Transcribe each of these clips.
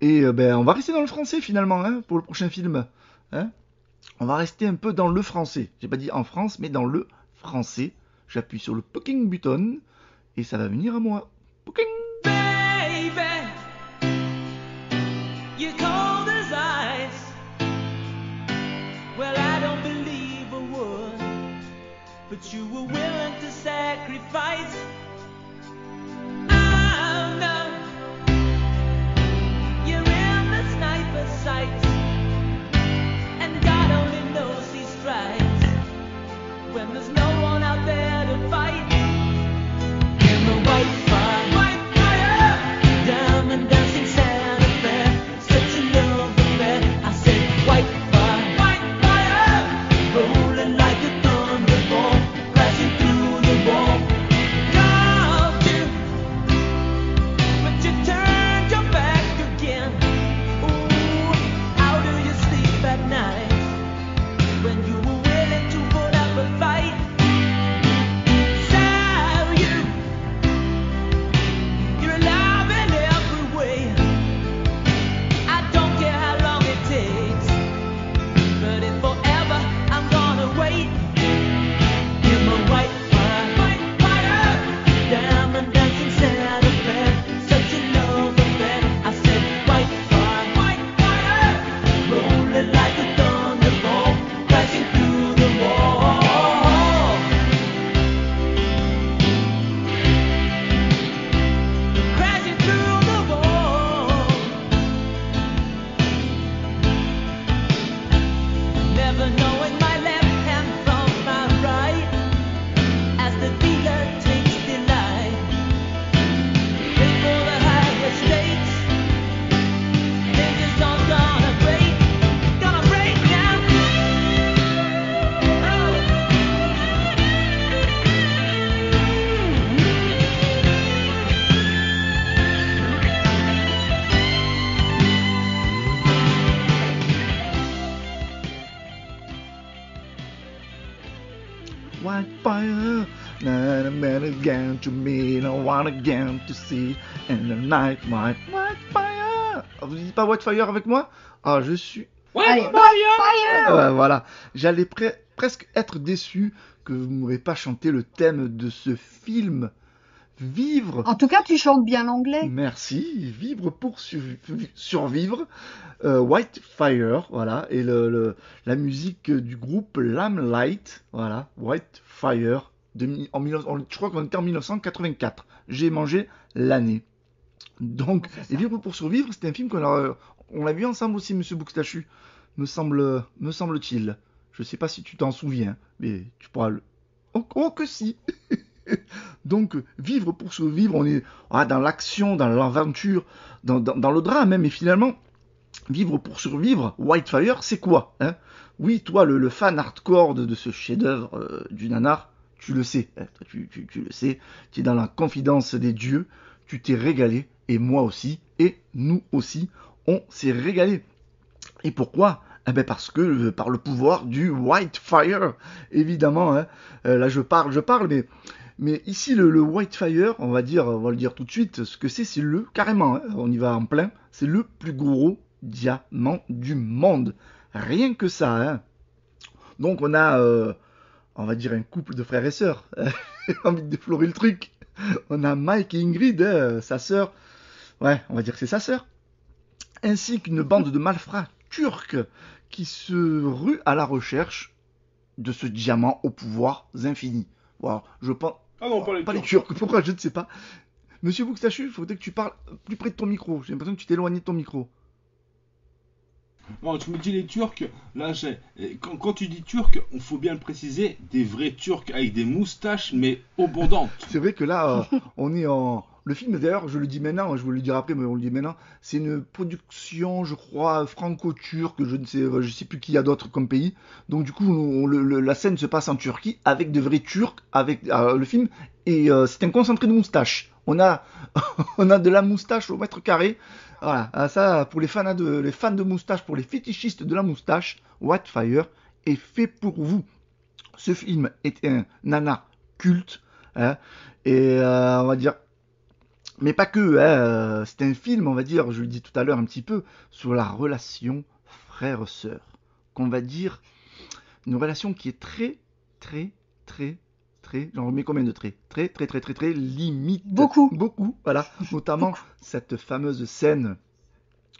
Et ben, on va rester dans le français finalement, hein, pour le prochain film. Hein. On va rester un peu dans le français. J'ai pas dit en France, mais dans le français. J'appuie sur le fucking button et ça va venir à moi. Fucking. Baby, you're cold as ice. Well, I don't believe a word, but you were willing to sacrifice. I know you're in the sniper's sights, and God only knows he strikes when there's no one out there to fight. In the white fire, diamond dancing Santa Fe, such a love affair. I said white fire, rolling like a thunderbolt, crashing through the wall. Loved you, but you turned your back again. Ooh, how do you sleep at night when you were willing to put up a fight? So you're alive in every way. I don't care how long it takes, but if forever I'm gonna wait. You're my white fire, diamond dancing Santa Fe, such a love affair. I said white fire, rolling like a thunderbolt, crashing through the wall, crashing through the wall. Never knowing my left hand from my right, as the dealer takes delight in for the higher stakes. Things just gonna break down. White fire, not a man again to me, no one again to see, and the night, white fire. Ah, vous dites pas white fire avec moi? Ah, je suis. Allez, Ouais, fire. voilà, j'allais presque être déçu que vous m'aurez pas chanté le thème de ce film. Vivre. En tout cas, tu chantes bien l'anglais. Merci, vivre pour survivre. White Fire, voilà, et la musique du groupe Lamplight, voilà, White Fire, je crois qu'on était en 1984. J'ai mangé l'année. Donc, et Vivre pour survivre, c'était un film on l'a vu ensemble aussi, Monsieur Boukstachu, me semble-t-il. Je sais pas si tu t'en souviens, mais tu pourras le. Oh que si. Donc, vivre pour survivre, on est dans l'action, dans l'aventure, dans le drame même. Et finalement, vivre pour survivre, Whitefire, c'est quoi, hein? Oui, toi, le fan hardcore de ce chef-d'œuvre du nanar, tu le sais, hein, tu le sais, tu es dans la confidence des dieux, tu t'es régalé, et moi aussi, et nous aussi, on s'est régalé. Et pourquoi? Eh ben parce que par le pouvoir du Whitefire, évidemment, hein. Là je parle, mais ici le Whitefire, on va le dire tout de suite, ce que c'est carrément, hein, on y va en plein, c'est le plus gros diamant du monde. Rien que ça, hein. Donc on a, on va dire un couple de frères et sœurs. J'ai envie de déflorer le truc. On a Mike et Ingrid, hein, sa sœur. Ouais, on va dire que c'est sa sœur. Ainsi qu'une bande de malfrats turcs qui se ruent à la recherche de ce diamant aux pouvoirs infinis. Voilà, je pense. Ah non, pas les Turcs. Pourquoi, je ne sais pas. Monsieur Boukstachu, il faudrait que tu parles plus près de ton micro. J'ai l'impression que tu t'es éloigné de ton micro. Bon, tu me dis les Turcs, là, quand tu dis Turcs, il faut bien le préciser, des vrais Turcs avec des moustaches, mais abondantes. C'est vrai que là, on est en. Le film, d'ailleurs, je le dis maintenant, je vous le dirai après, mais on le dit maintenant, c'est une production, je crois, franco-turque, je ne sais plus qui y a d'autres comme pays. Donc du coup, la scène se passe en Turquie avec de vrais Turcs, avec le film, et c'est un concentré de moustaches. On a, on a de la moustache au mètre carré. Voilà, ça, pour les fans de moustache, pour les fétichistes de la moustache, Whitefire est fait pour vous. Ce film est un nanar culte, hein, et on va dire, Mais pas que, hein, c'est un film, on va dire, je le dis tout à l'heure un petit peu, sur la relation frère-sœur. Qu'on va dire une relation qui est très, très, très, très, j'en remets combien de traits? Très, très, très, très, très limite. Beaucoup. Beaucoup, voilà. Notamment cette fameuse scène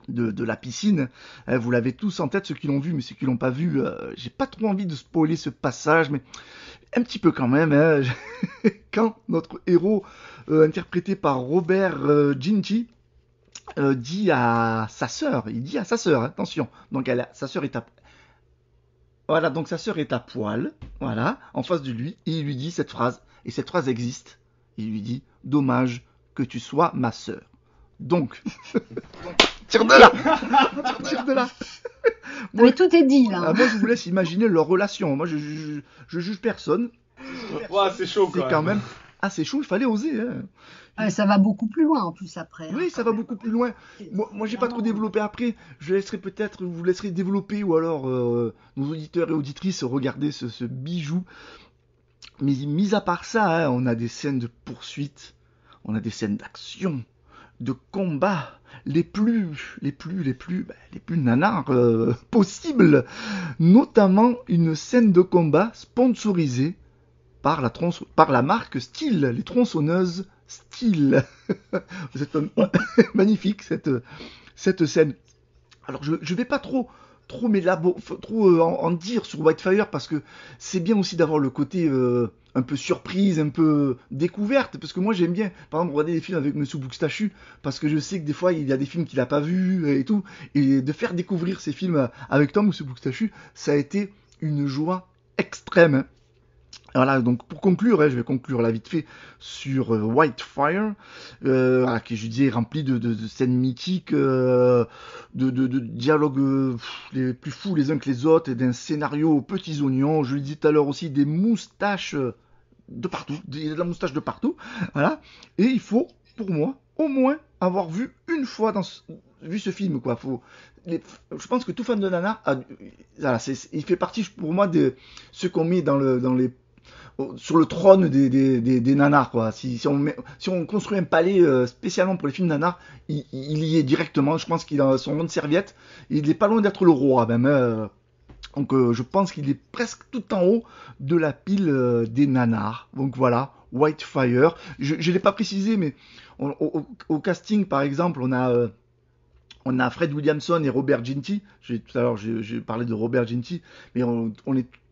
de la piscine. Vous l'avez tous en tête, ceux qui l'ont vu, mais ceux qui l'ont pas vu, j'ai pas trop envie de spoiler ce passage, mais un petit peu quand même. Hein. Quand notre héros, interprété par Robert Ginty, dit à sa sœur, attention, donc sa sœur est à voilà, donc sa sœur est à poil, voilà, en face de lui, et il lui dit cette phrase, et cette phrase existe. Il lui dit, dommage que tu sois ma sœur. Donc, tire de là, tire de là. Mais tout est dit là. Moi, je vous laisse imaginer leur relation. Moi, je juge personne. Ouais, c'est chaud C'est quand même assez chaud. Il fallait oser. Hein. Ça va beaucoup plus loin en plus après. Oui, ça va beaucoup plus loin. Moi, j'ai pas trop développé après. Je laisserai peut-être, vous laisserez développer, ou alors nos auditeurs et auditrices regarder ce bijou. Mais mis à part ça, hein, on a des scènes de poursuite, on a des scènes d'action, de combat, les plus nanars possibles. Notamment une scène de combat sponsorisée par la marque Steel, les tronçonneuses Steel. C'est magnifique cette scène. Alors je vais pas trop en dire sur Whitefire, parce que c'est bien aussi d'avoir le côté un peu surprise, un peu découverte, parce que moi j'aime bien par exemple regarder des films avec Monsieur Boustachu, parce que je sais que des fois il y a des films qu'il a pas vus et tout, et de faire découvrir ces films avec toi, Monsieur Boustachu, ça a été une joie extrême. Voilà, donc pour conclure, je vais conclure là vite fait sur Whitefire, qui je dis est rempli de scènes mythiques, de dialogues les plus fous les uns que les autres, et d'un scénario aux petits oignons. Je le dis tout à l'heure aussi, des moustaches de partout, de la moustache de partout, voilà. Et il faut, pour moi, au moins avoir vu une fois vu ce film, quoi. Je pense que tout fan de nanar, voilà, il fait partie pour moi de ceux qu'on met sur le trône des nanars, quoi. Si on construit un palais spécialement pour les films nanars, il y est directement. Je pense qu'il a son nom de serviette. Il est pas loin d'être le roi, même. Donc je pense qu'il est presque tout en haut de la pile des nanars. Donc voilà, Whitefire. Je l'ai pas précisé, mais au casting, par exemple, on a Fred Williamson et Robert Ginty. Tout à l'heure, j'ai parlé de Robert Ginty, mais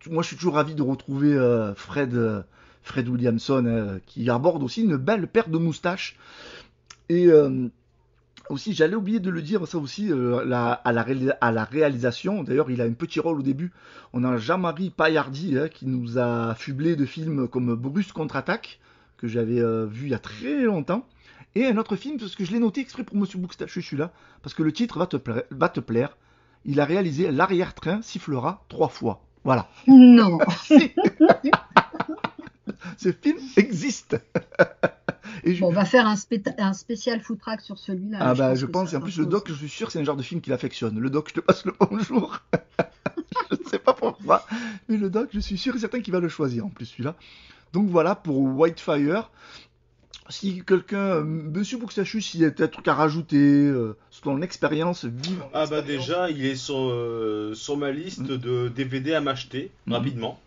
moi, je suis toujours ravi de retrouver Fred Williamson, qui aborde aussi une belle paire de moustaches. Et aussi, j'allais oublier de le dire, ça aussi, à la réalisation. D'ailleurs, il a un petit rôle au début. On a Jean-Marie Paillardi, qui nous a affublé de films comme Bruce Contre-Attaque, que j'avais vu il y a très longtemps. Et un autre film, parce que je l'ai noté exprès pour Monsieur Boustachu, je suis là, parce que le titre va te plaire. Il a réalisé L'arrière-train sifflera 3 fois. Voilà. Non. Ce film existe. On va faire un spécial foot-track sur celui-là. Ah bah je pense, et en plus le doc, je suis sûr que c'est un genre de film qu'il affectionne. Le doc, je te passe le bonjour. Je ne sais pas pourquoi, mais le doc, je suis sûr et certain qu'il va le choisir en plus celui-là. Donc voilà pour Whitefire. Si quelqu'un, Monsieur Boustachu, s'il y a un truc à rajouter, selon l'expérience, vive. Ah bah déjà, il est sur ma liste de DVD à m'acheter rapidement.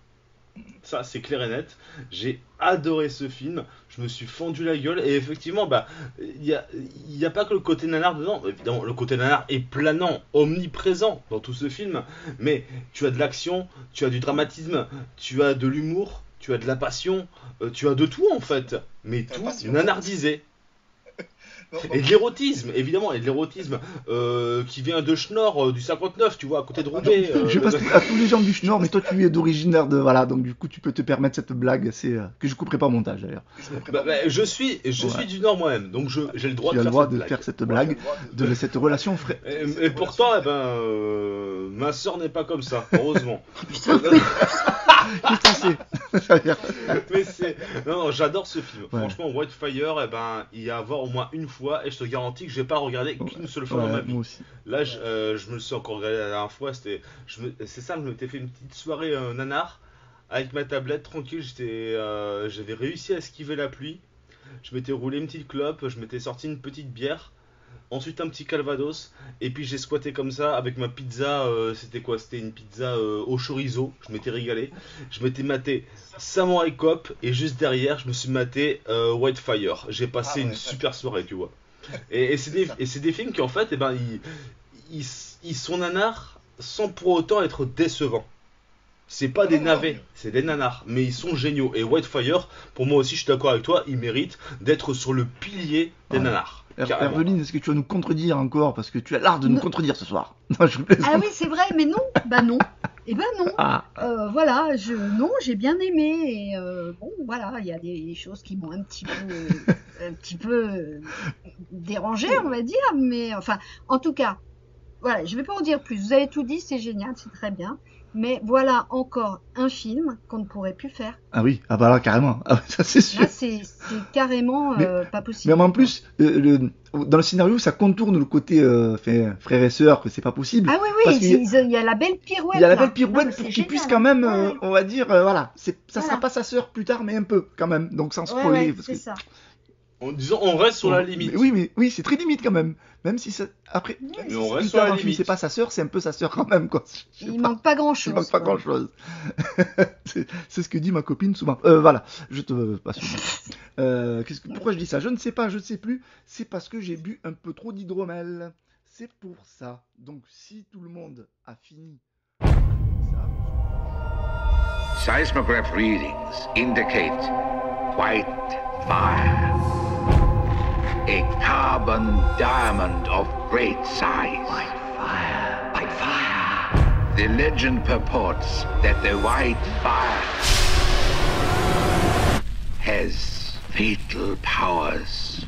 Ça, c'est clair et net. J'ai adoré ce film. Je me suis fendu la gueule. Et effectivement, il y a pas que le côté nanar dedans. Évidemment, le côté nanar est planant, omniprésent dans tout ce film. Mais tu as de l'action, tu as du dramatisme, tu as de l'humour, tu as de la passion, tu as de tout en fait. Mais tout nanardisé. Et de l'érotisme, évidemment, et de l'érotisme qui vient de Schnorr du 59, tu vois, à côté de Roubaix. Je passe à tous les gens du Schnorr, mais toi tu es d'originaire de. Voilà, donc du coup tu peux te permettre cette blague, que je couperai pas au montage d'ailleurs. Je suis du Nord moi-même, donc j'ai le droit de faire cette blague, de cette relation frère. Et pourtant, ma soeur n'est pas comme ça, heureusement. Mais non, j'adore ce film. Ouais. Franchement, Whitefire, il y a à voir au moins une fois, et je te garantis que je vais pas regarder qu'une seule fois dans ma vie. Moi aussi. Là, je me le suis encore regardé la dernière fois. C'est ça, je m'étais fait une petite soirée nanar avec ma tablette tranquille. J'avais réussi à esquiver la pluie. je m'étais roulé une petite clope, je m'étais sorti une petite bière, ensuite un petit calvados, et puis j'ai squatté comme ça avec ma pizza. C'était quoi? C'était une pizza au chorizo. Je m'étais régalé. Je m'étais maté Samurai Cop, et juste derrière, je me suis maté Whitefire. J'ai passé une super soirée, tu vois. Et c'est des films qui en fait, ils sont nanars sans pour autant être décevants. C'est pas des navets, c'est des nanars, mais ils sont géniaux. Et Whitefire, pour moi aussi, je suis d'accord avec toi, il mérite d'être sur le pilier des nanars. Herveline, est-ce que tu vas nous contredire encore? Parce que tu as l'art de nous contredire ce soir. Non, je vous plaisante. Ah oui, c'est vrai, mais non. Bah non. Eh ben non. Voilà, non, j'ai bien aimé. Et bon, voilà, il y a des choses qui m'ont un petit peu dérangé, on va dire. Mais enfin, en tout cas, voilà, je vais pas en dire plus. Vous avez tout dit, c'est génial, c'est très bien. Mais voilà encore un film qu'on ne pourrait plus faire. Ah oui, ah bah là carrément, ça c'est sûr. Là c'est carrément pas possible. Mais en plus, dans le scénario, ça contourne le côté frère et sœur, que c'est pas possible. Ah oui, il y a la belle pirouette. Il y a la belle pirouette pour qu'il puisse quand même, on va dire, voilà, ça sera pas sa sœur plus tard, mais un peu quand même, donc sans spoiler. Ouais, c'est ça. Disons, on reste sur la limite. Mais oui, c'est très limite quand même. Même si ça, après, mais on reste sur la limite. C'est pas sa sœur, c'est un peu sa sœur quand même, quoi. Il manque pas grand chose. Il manque pas grand chose. C'est ce que dit ma copine souvent. Voilà, je te passe. Pourquoi je dis ça? Je ne sais pas, je ne sais plus. C'est parce que j'ai bu un peu trop d'hydromel. C'est pour ça. Donc, si tout le monde a fini. Seismograph readings indicate white fire. A carbon diamond of great size. White fire. White fire. The legend purports that the white fire has fatal powers.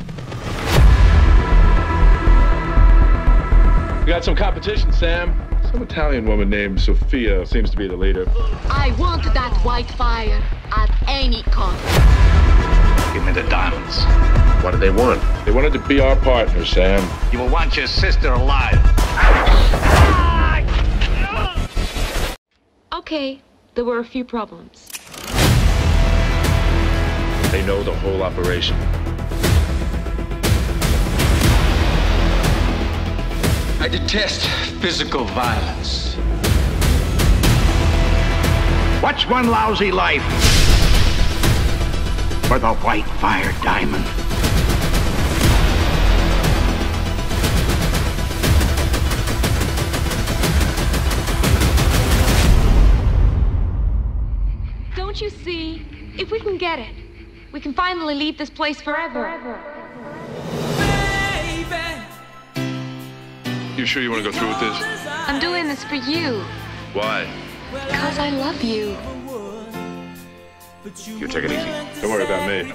We got some competition, Sam. Some Italian woman named Sophia seems to be the leader. I want that white fire at any cost. Give me the diamonds. What did they want? They wanted to be our partner, Sam. You will want your sister alive. Okay, there were a few problems. They know the whole operation. I detest physical violence. What's one lousy life for the white fire diamond? Don't you see? If we can get it, we can finally leave this place forever. You sure you want to go through with this? I'm doing this for you. Why? Because I love you. You take it easy. Don't worry about me.